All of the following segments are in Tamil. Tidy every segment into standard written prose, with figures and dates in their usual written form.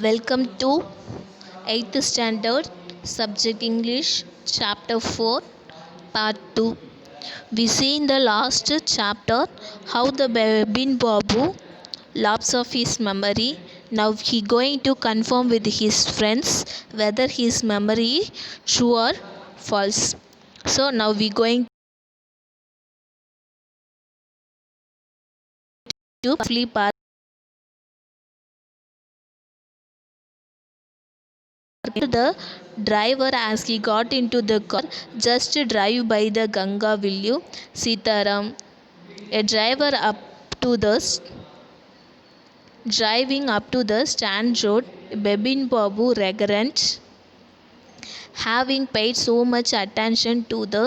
Welcome to 8th standard subject English chapter 4 part 2. We see in the last chapter how the Bin Babu lots of his memory. Now he going to confirm with his friends whether his memory is true or false. So now we going to flip part. The driver, as he got into the car, just drive by the Ganga, will you, Sitaram? A driver driving up to the stand road, Bebin Babu regret having paid so much attention to the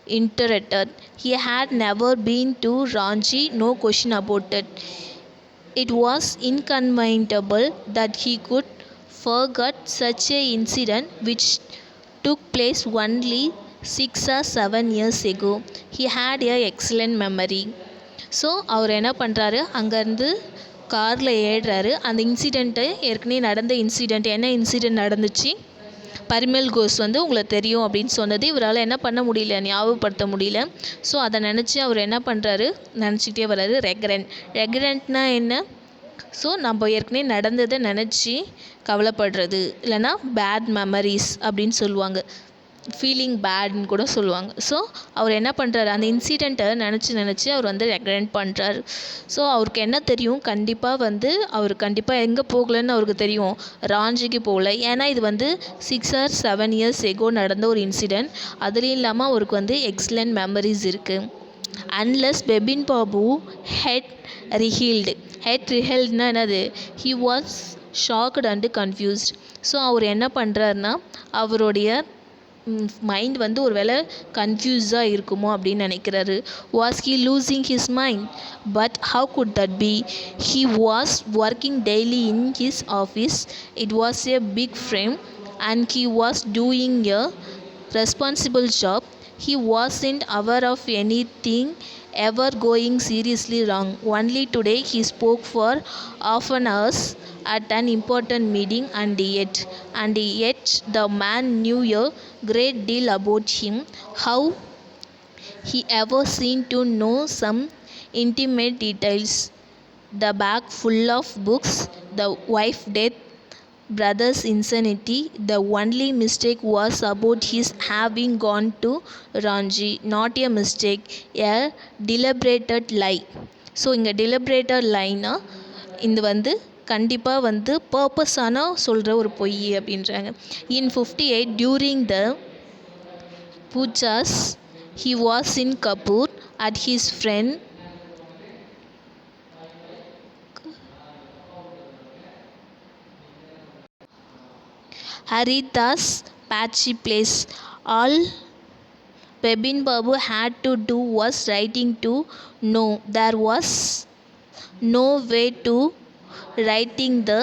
interpreter. He had never been to Ranchi, no question about it. It was inconceivable that he could forget such an incident which took place only 6 or 7 years ago. He had an excellent memory. So அவர் என்ன பண்ணுறாரு, அங்கேருந்து காரில் ஏறுறாரு. அந்த இன்சிடெண்ட்டு ஏற்கனவே நடந்த இன்சிடெண்ட், என்ன இன்சிடெண்ட் நடந்துச்சு, பரிமல் கோஸ் உங்களுக்கு தெரியும் அப்படின்னு சொன்னது இவரால் என்ன பண்ண முடியல, ஞாபகப்படுத்த முடியல. ஸோ அதை நினச்சி அவர் என்ன பண்ணுறாரு, நினச்சிக்கிட்டே வர்றாரு. ரெக்ரெண்ட்னா என்ன? ஸோ நம்ம ஏற்கனவே நடந்ததை நினச்சி கவலைப்படுறது, இல்லைனா பேட் மெமரிஸ் அப்படின்னு சொல்லுவாங்க, ஃபீலிங் பேட்னு கூட சொல்லுவாங்க. ஸோ அவர் என்ன பண்ணுறாரு, அந்த இன்சிடெண்ட்டை நினச்சி அவர் ரெக்ரெண்ட் பண்ணுறாரு. ஸோ அவருக்கு என்ன தெரியும், கண்டிப்பாக அவர் கண்டிப்பாக எங்கே போகலன்னு அவருக்கு தெரியும், ராஞ்சிக்கு போகல. ஏன்னா இது 6 or 7 years எகோ நடந்த ஒரு இன்சிடெண்ட். அதுலேயும் இல்லாமல் அவருக்கு எக்ஸலண்ட் மெமரிஸ் இருக்குது. அன்லெஸ் பெபின் பாபு ஹெட் ரிஹெல்ட்னா என்னது, he was shocked and confused. So அவர் என்ன பண்ணுறாருனா, அவருடைய மைண்ட் ஒரு வேளை கன்ஃபியூஸாக இருக்குமோ அப்படின்னு நினைக்கிறாரு. Was he losing his mind? But how good that be? He was working daily in his office. It was a big frame and he was doing a responsible job. He wasn't aware of anything ever going seriously wrong. Only today he spoke for half an hour at an important meeting, and yet the man knew a great deal about him. How he ever seemed to know some intimate details. The bag full of books, the wife death, brother's insanity. The only mistake was about his having gone to Ranchi. Not a mistake, a deliberated lie. So இங்கே deliberated லைனா இது கண்டிப்பாக பர்பஸான சொல்கிற ஒரு பொய் அப்படின்றாங்க. In 58 during the pujas he was in Kapur at his friend Haridas patchy place. All Bebin Babu had to do was writing to know. There was no way to writing the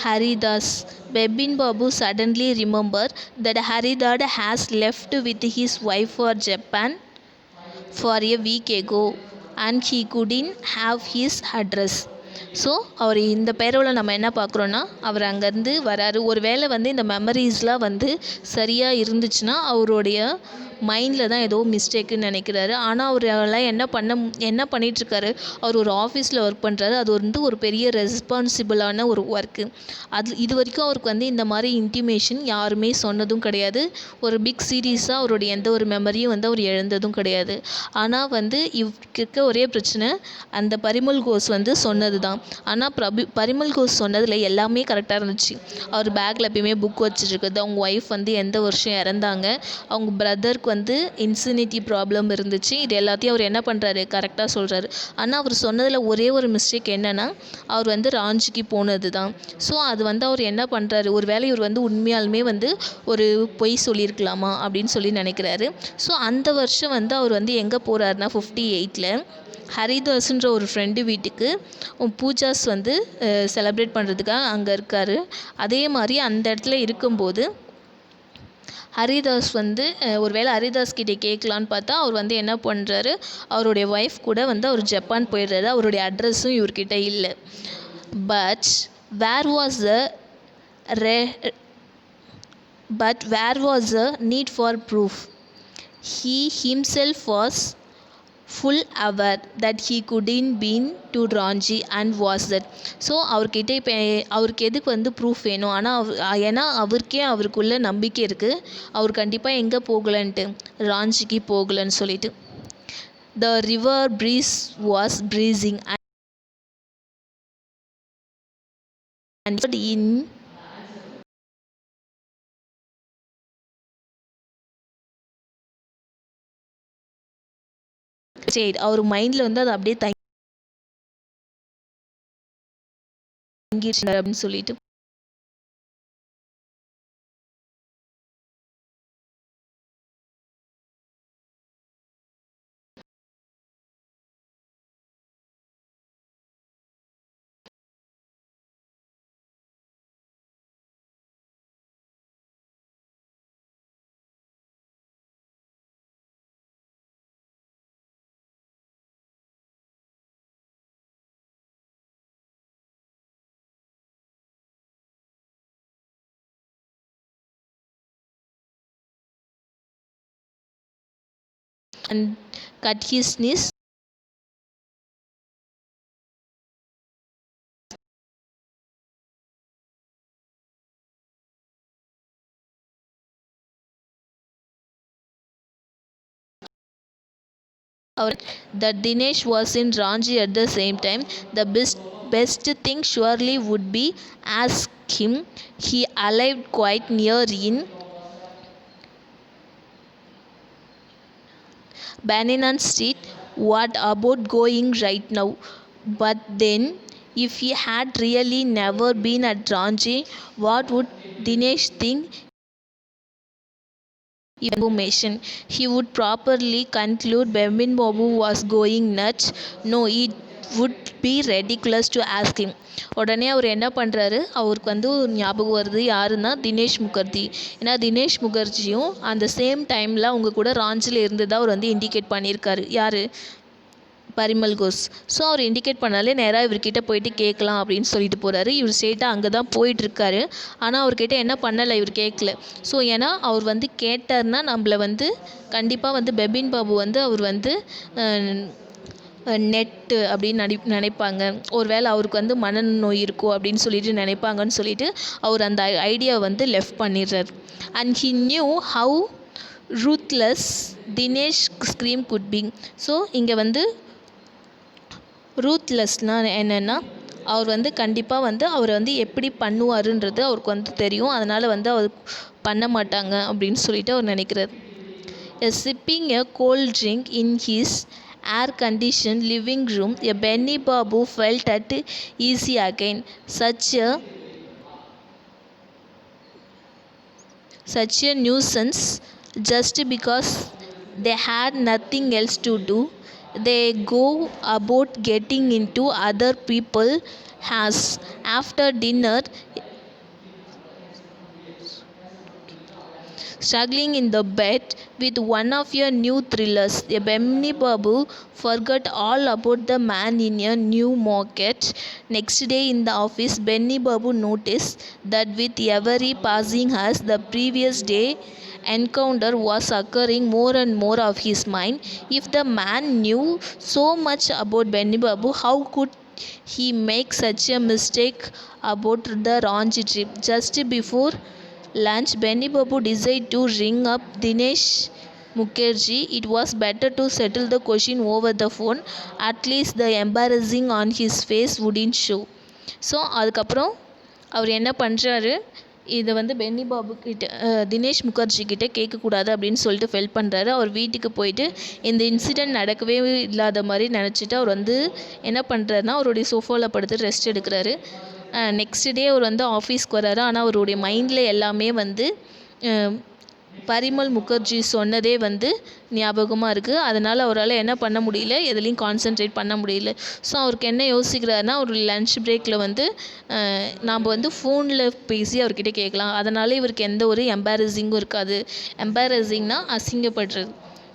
Haridas. Bebin Babu suddenly remembered that Haridas has left with his wife for Japan for a week ago and he couldn't have his address. So அவர் இந்த பேரோவில் நம்ம என்ன பார்க்குறோன்னா, அவர் அங்கேருந்து வராரு. ஒரு வேளை இந்த மெமரிஸ்லாம் சரியாக இருந்துச்சுன்னா அவருடைய மைண்டில் தான் ஏதோ மிஸ்டேக்குன்னு நினைக்கிறாரு. ஆனால் அவரால் என்ன பண்ணிகிட்ருக்காரு, அவர் ஒரு ஆஃபீஸில் ஒர்க் பண்ணுறாரு. அது ஒரு பெரிய ரெஸ்பான்சிபிளான ஒரு ஒர்க்கு. இது வரைக்கும் அவருக்கு இந்த மாதிரி இன்டிமேஷன் யாருமே சொன்னதும் கிடையாது. ஒரு பிக் சீரியஸாக அவருடைய எந்த ஒரு மெமரியும் அவர் எழுந்ததும் கிடையாது. ஆனால் இவருக்கு இருக்க ஒரே பிரச்சனை, அந்த பரிமல் கோஸ் சொன்னது தான். ஆனால் பரிமல் கோஸ் சொன்னதில் எல்லாமே கரெக்டாக இருந்துச்சு. அவர் பேக்கில் எப்பயுமே புக் வச்சுருக்குது, அவங்க ஒய்ஃப் எந்த வருஷம் இறந்தாங்க, அவங்க பிரதருக்கு இன்சினிட்டி ப்ராப்ளம் இருந்துச்சு. இது எல்லாத்தையும் அவர் என்ன பண்ணுறாரு, கரெக்டாக சொல்கிறாரு. ஆனால் அவர் சொன்னதில் ஒரே ஒரு மிஸ்டேக் என்னென்னா, அவர் ராஞ்சிக்கு போனது தான். ஸோ அது அவர் என்ன பண்ணுறாரு, ஒரு வேளை இவர் உண்மையாலுமே ஒரு பொய் சொல்லியிருக்கலாமா அப்படின்னு சொல்லி நினைக்கிறாரு. ஸோ அந்த வருஷம் அவர் எங்கே போகிறாருன்னா 58ல் ஹரிதாஸ்ன்ற ஒரு ஃப்ரெண்டு வீட்டுக்கு பூஜாஸ் செலிப்ரேட் பண்ணுறதுக்காக அங்கே இருக்கார். அதே மாதிரி அந்த இடத்துல இருக்கும்போது ஹரிதாஸ் ஒரு வேளை ஹரிதாஸ் கிட்டே கேட்கலான்னு பார்த்தா அவர் என்ன பண்ணுறாரு, அவருடைய ஒய்ஃப் கூட அவர் ஜப்பான் போயிடுறாரு. அவருடைய அட்ரஸும் இவர்கிட்ட இல்லை. But Where was the re- but where was the need for proof? He himself was full aware that he couldn't been to Ranchi and was that. So அவர்கிட்ட இப்போ அவருக்கு எதுக்கு வந்து ப்ரூஃப் வேணும்? ஆனால் ஏன்னா அவருக்குள்ள நம்பிக்கை இருக்குது, அவர் கண்டிப்பாக எங்கே போகலன்ட்டு, ராஞ்சிக்கு போகலன்னு சொல்லிட்டு. The river breeze was breezing and in state. அவர் மைண்டில் வந்து அது அப்படியே தங்கிடுச்சு அப்படின்னு சொல்லிட்டு. And cut his knees. That Dinesh was in Ranchi at the same time. The best thing surely would be ask him. He arrived quite near in Banninan Street. What about going right now? But then, if he had really never been at Ranchi, what would Dinesh think? Information. He would properly conclude Bebin Babu was going nuts. No, it would be ridiculous to ask him. உடனே அவர் என்ன பண்ணுறாரு, அவருக்கு வந்து ஞாபகம் வருது யாருன்னா தினேஷ் முகர்ஜி. ஏன்னா தினேஷ் முகர்ஜியும் அந்த சேம் டைமில் அவங்க கூட ராஞ்சியில் இருந்ததாக அவர் வந்து இண்டிகேட் பண்ணியிருக்காரு. யார்? பரிமல் கோஸ். ஸோ அவர் இண்டிகேட் பண்ணாலே நேராக இவர்கிட்ட போயிட்டு கேட்கலாம் அப்படின்னு சொல்லிட்டு போகிறாரு. இவர் ஸ்ட்ரெயிட்டாக அங்கே தான் போயிட்டுருக்காரு. ஆனால் அவர்கிட்ட என்ன பண்ணலை, இவர் கேட்கல. ஸோ ஏன்னா அவர் வந்து கேட்டார்னா நம்மளை வந்து கண்டிப்பாக வந்து பெபின் பாபு வந்து அவர் வந்து நெட்டு அப்படின்னு நினைப்பாங்க. ஒரு வேளை அவருக்கு வந்து மனநோய் இருக்கோ அப்படின்னு சொல்லிட்டு நினைப்பாங்கன்னு சொல்லிட்டு அவர் அந்த ஐடியாவை வந்து லெஃப்ட் பண்ணிடுறார். And he knew how ruthless Dinesh scheme could be. So இங்கே வந்து ரூத்லெஸ்னால் என்னென்னா, அவர் வந்து கண்டிப்பாக வந்து அவர் வந்து எப்படி பண்ணுவாருன்றது அவருக்கு வந்து தெரியும். அதனால் வந்து அவர் பண்ண மாட்டாங்க அப்படின்னு சொல்லிட்டு அவர் நினைக்கிறார். Sipping a cold drink in his air-conditioned living room, Benny Babu felt at ease again. Such a nuisance, just because they had nothing else to do. They go about getting into other people's house after dinner, struggling in the bed with one of your new thrillers. Benny Babu forgot all about the man in a new market. Next day in the office, Benny Babu noticed that with every passing hours the previous day encounter was occurring more and more of his mind. If the man knew so much about Benny Babu, how could he make such a mistake about the Ranchi trip? Just before lunch, Benny Babu decided to ring up Dinesh Mukherjee. It was better to settle the question over the phone. At least the embarrassing on his face wouldn't show. So அதுக்கப்புறம் அவர் என்ன பண்ணுறாரு, இதை வந்து பென்னி பாபு கிட்ட தினேஷ் முகர்ஜி கிட்டே கேட்கக்கூடாது அப்படின்னு சொல்லிட்டு ஃபெல் பண்ணுறாரு. அவர் வீட்டுக்கு போயிட்டு இந்த இன்சிடெண்ட் நடக்கவே இல்லாத மாதிரி நினச்சிட்டு அவர் வந்து என்ன பண்ணுறாருனா அவருடைய சோஃபாவில் படுத்து ரெஸ்ட் எடுக்கிறாரு. நெக்ஸ்ட் டே அவர் வந்து ஆஃபீஸ்க்கு வராரு. ஆனால் அவருடைய மைண்டில் எல்லாமே வந்து பரிமல் முகர்ஜி சொன்னதே வந்து ஞாபகமாக இருக்குது. அதனால் அவரால் என்ன பண்ண முடியல, எதுலேயும் கான்சென்ட்ரேட் பண்ண முடியல. ஸோ அவருக்கு என்ன யோசிக்கிறாருன்னா, ஒரு லன்ச் பிரேக்கில் வந்து நாம் வந்து ஃபோனில் பேசி அவர்கிட்ட கேட்கலாம். அதனால் இவருக்கு எந்த ஒரு எம்பாரசிங்கும் இருக்காது. எம்பாரசிங்னா அசிங்கப்படுறது.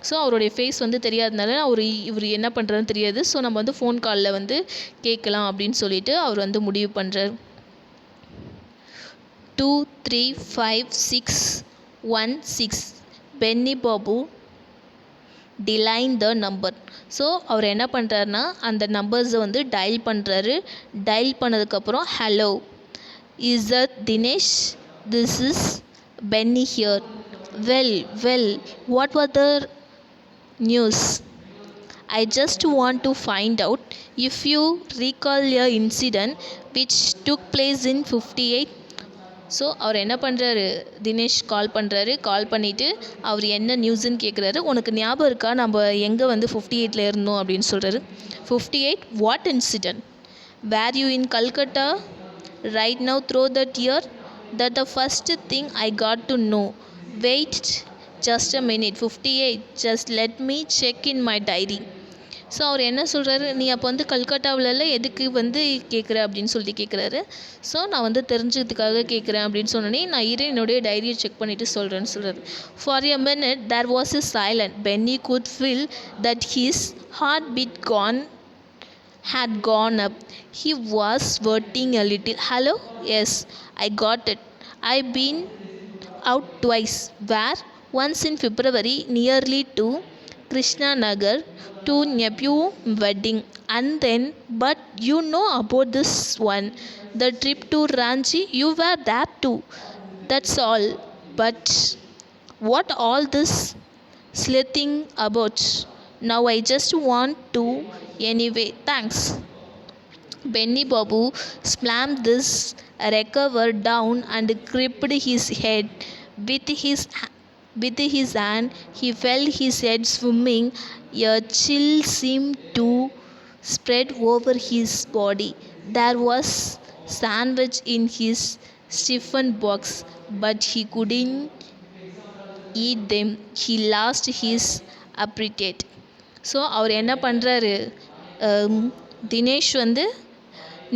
ஸோ அவருடைய ஃபேஸ் வந்து தெரியாதனால இவர் என்ன பண்ணுறதுன்னு தெரியாது. ஸோ நம்ம வந்து ஃபோன் காலில் வந்து கேட்கலாம் அப்படின்னு சொல்லிட்டு அவர் வந்து முடிவு பண்ணுறார். 23561 பென்னி பாபு டிலைன் த நம்பர். ஸோ அவர் என்ன பண்ணுறாருனா அந்த நம்பர்ஸை வந்து டயல் பண்ணுறாரு. டயல் பண்ணதுக்கப்புறம் hello, is that Dinesh? This is Benny here. Well what were the news? I just want to find out if you recall a incident which took place in 58. So அவர் என்ன பண்ணுறாரு, தினேஷ் கால் பண்ணுறாரு. கால் பண்ணிவிட்டு அவர் என்ன நியூஸுன்னு கேட்குறாரு. உனக்கு ஞாபகம் இருக்கா நம்ம எங்கே வந்து 58ல் இருந்தோம் அப்படின்னு சொல்கிறாரு. 58 what incident? Were you in Calcutta right now through that year? That the first thing I got to know. Wait just a minute. 58 just let me check in my diary. So அவர் என்ன சொல்கிறாரு, நீ அப்போ வந்து கல்கட்டாவிலல எதுக்கு வந்து கேட்குற அப்படின்னு சொல்லி கேட்குறாரு. ஸோ நான் வந்து தெரிஞ்சதுக்காக கேட்குறேன் அப்படின்னு சொன்னோன்னே, நான் என்னுடைய டைரியை செக் பண்ணிவிட்டு சொல்கிறேன்னு சொல்கிறாரு. For a minute there was a silent. Penny could feel that his heart beat had gone up. He was sweating a little. Hello? Yes, I got it. I've been out twice. Where? Once in February nearly to Krishna Nagar to nephew wedding, and then but you know about this one, the trip to Ranchi, you were there too. That's all. But what all this sleuthing about? Now I just want to anyway. Thanks. Benny Babu slammed this receiver down and gripped his head with his hand. He felt his head swimming. A chill seemed to spread over his body. There was sandwich in his stiffened box, but he couldn't eat them. He lost his appetite. So அவர் என்ன பண்ணுறாரு, தினேஷ் வந்து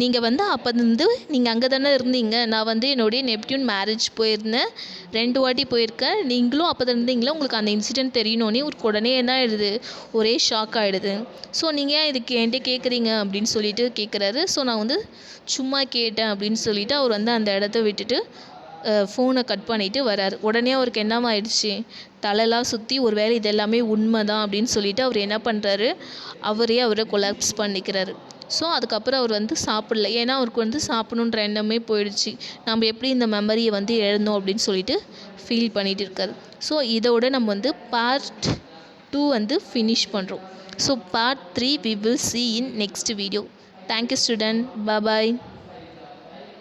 நீங்கள் வந்து அப்போ வந்து நீங்கள் அங்கே தானே இருந்தீங்க, நான் வந்து என்னுடைய நெப்டியூன் மேரேஜ் போயிருந்தேன், 2 வாட்டி போயிருக்கேன், நீங்களும் அப்போ தான் இருந்தீங்களா, உங்களுக்கு அந்த இன்சிடென்ட் தெரியணுன்னே உடனே என்ன ஆகிடுது, ஒரே ஷாக் ஆகிடுது. ஸோ நீங்கள் ஏன் இதுக்கு என்கிட்ட கேட்குறீங்க அப்படின்னு சொல்லிட்டு கேட்குறாரு. ஸோ நான் வந்து சும்மா கேட்டேன் அப்படின்னு சொல்லிவிட்டு அவர் வந்து அந்த இடத்த விட்டுட்டு ஃபோனை கட் பண்ணிவிட்டு வராரு. உடனே அவருக்கு என்னமா ஆயிடுச்சு, தலைலாம் சுற்றி ஒரு வேளை இது எல்லாமே உண்மை தான் அப்படின்னு சொல்லிட்டு அவர் என்ன பண்ணுறாரு, அவரை கொலாப்ஸ் பண்ணிக்கிறாரு. ஸோ அதுக்கப்புறம் அவர் வந்து சாப்பிடல. ஏன்னா அவருக்கு வந்து சாப்பிடணுன்ற எண்ணமே போயிடுச்சு. நம்ம எப்படி இந்த மெமரியை வந்து எழுந்தோம் அப்படின்னு சொல்லிட்டு ஃபீல் பண்ணிகிட்டு இருக்காரு. ஸோ இதோட நம்ம வந்து பார்ட் 2 வந்து ஃபினிஷ் பண்ணுறோம். So part 3 we will see in next video. Thank you student. Bye bye.